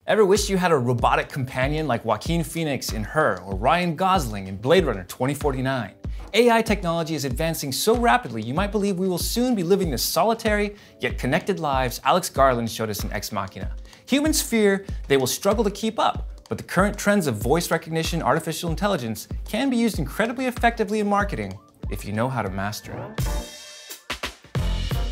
Ever wish you had a robotic companion like Joaquin Phoenix in Her or Ryan Gosling in Blade Runner 2049? AI technology is advancing so rapidly you might believe we will soon be living the solitary yet connected lives Alex Garland showed us in Ex Machina. Humans fear they will struggle to keep up, but the current trends of voice recognition, artificial intelligence can be used incredibly effectively in marketing if you know how to master it.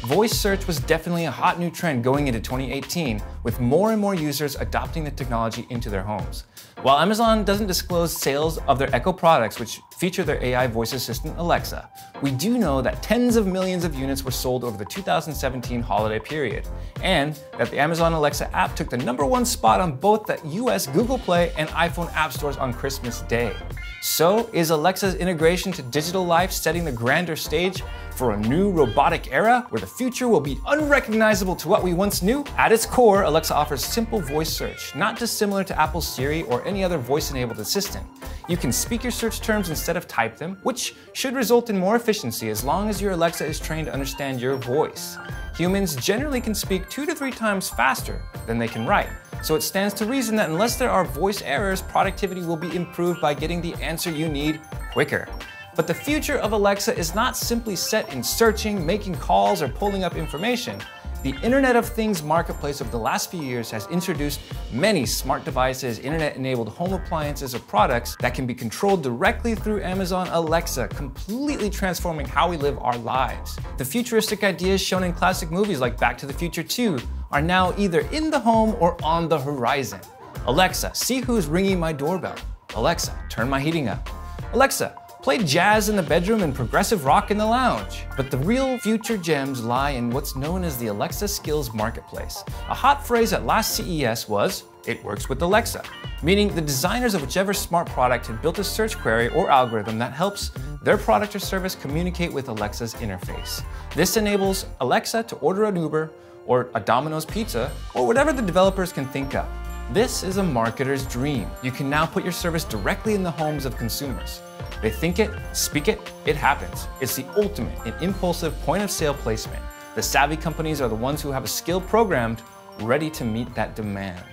Voice search was definitely a hot new trend going into 2018, with more and more users adopting the technology into their homes. While Amazon doesn't disclose sales of their Echo products, which feature their AI voice assistant Alexa, we do know that tens of millions of units were sold over the 2017 holiday period, and that the Amazon Alexa app took the #1 spot on both the US Google Play and iPhone app stores on Christmas Day. So, is Alexa's integration to digital life setting the grander stage for a new robotic era where the future will be unrecognizable to what we once knew? At its core, Alexa offers simple voice search, not dissimilar to Apple's Siri or any other voice-enabled assistant. You can speak your search terms instead of type them, which should result in more efficiency as long as your Alexa is trained to understand your voice. Humans generally can speak 2 to 3 times faster than they can write, so it stands to reason that unless there are voice errors, productivity will be improved by getting the answer you need quicker. But the future of Alexa is not simply set in searching, making calls, or pulling up information. The Internet of Things marketplace of the last few years has introduced many smart devices, internet-enabled home appliances, or products that can be controlled directly through Amazon Alexa, completely transforming how we live our lives. The futuristic ideas shown in classic movies like Back to the Future 2 are now either in the home or on the horizon. Alexa, see who's ringing my doorbell. Alexa, turn my heating up. Alexa, play jazz in the bedroom and progressive rock in the lounge. But the real future gems lie in what's known as the Alexa Skills Marketplace. A hot phrase at last CES was, "It works with Alexa," meaning the designers of whichever smart product had built a search query or algorithm that helps their product or service communicate with Alexa's interface. This enables Alexa to order an Uber or a Domino's pizza or whatever the developers can think of. This is a marketer's dream. You can now put your service directly in the homes of consumers. They think it, speak it, it happens. It's the ultimate in impulsive point-of-sale placement. The savvy companies are the ones who have a skill programmed, ready to meet that demand.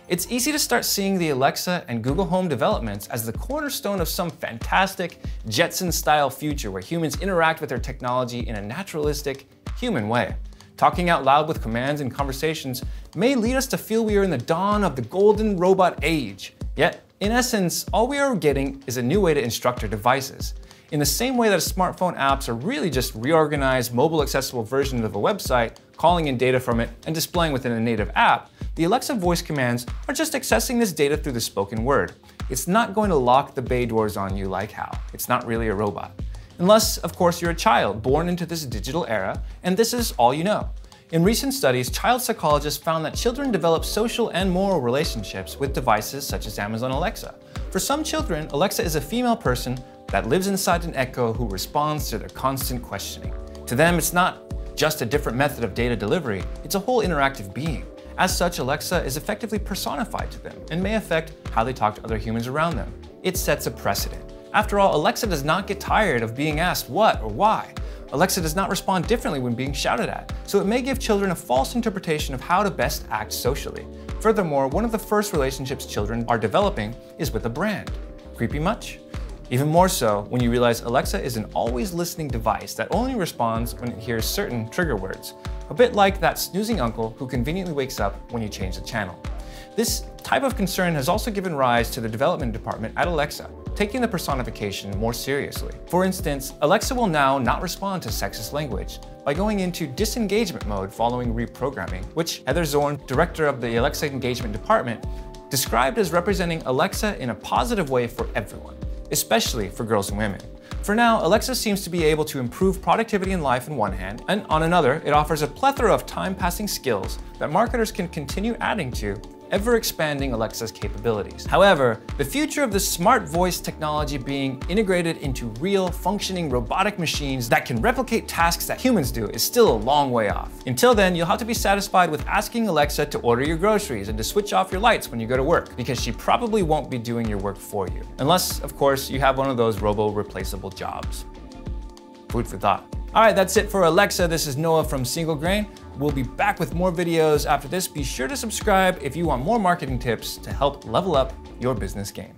It's easy to start seeing the Alexa and Google Home developments as the cornerstone of some fantastic Jetson-style future where humans interact with their technology in a naturalistic, human way. Talking out loud with commands and conversations may lead us to feel we are in the dawn of the golden robot age. Yet, in essence, all we are getting is a new way to instruct our devices. In the same way that smartphone apps are really just reorganized, mobile accessible versions of a website, calling in data from it and displaying within a native app, the Alexa voice commands are just accessing this data through the spoken word. It's not going to lock the bay doors on you like Hal. It's not really a robot. Unless, of course, you're a child born into this digital era, and this is all you know. In recent studies, child psychologists found that children develop social and moral relationships with devices such as Amazon Alexa. For some children, Alexa is a female person that lives inside an Echo who responds to their constant questioning. To them, it's not just a different method of data delivery, it's a whole interactive being. As such, Alexa is effectively personified to them and may affect how they talk to other humans around them. It sets a precedent. After all, Alexa does not get tired of being asked what or why. Alexa does not respond differently when being shouted at, so it may give children a false interpretation of how to best act socially. Furthermore, one of the first relationships children are developing is with a brand. Creepy much? Even more so when you realize Alexa is an always listening device that only responds when it hears certain trigger words. A bit like that snoozing uncle who conveniently wakes up when you change the channel. This type of concern has also given rise to the development department at Alexa, taking the personification more seriously. For instance, Alexa will now not respond to sexist language by going into disengagement mode following reprogramming, which Heather Zorn, director of the Alexa engagement department, described as representing Alexa in a positive way for everyone, especially for girls and women. For now, Alexa seems to be able to improve productivity in life on one hand, and on another, it offers a plethora of time-passing skills that marketers can continue adding to, ever expanding Alexa's capabilities. However, the future of the smart voice technology being integrated into real, functioning robotic machines that can replicate tasks that humans do is still a long way off. Until then, you'll have to be satisfied with asking Alexa to order your groceries and to switch off your lights when you go to work, because she probably won't be doing your work for you. Unless, of course, you have one of those robo-replaceable jobs. Food for thought. All right, that's it for Alexa. This is Noah from Single Grain. We'll be back with more videos after this. Be sure to subscribe if you want more marketing tips to help level up your business game.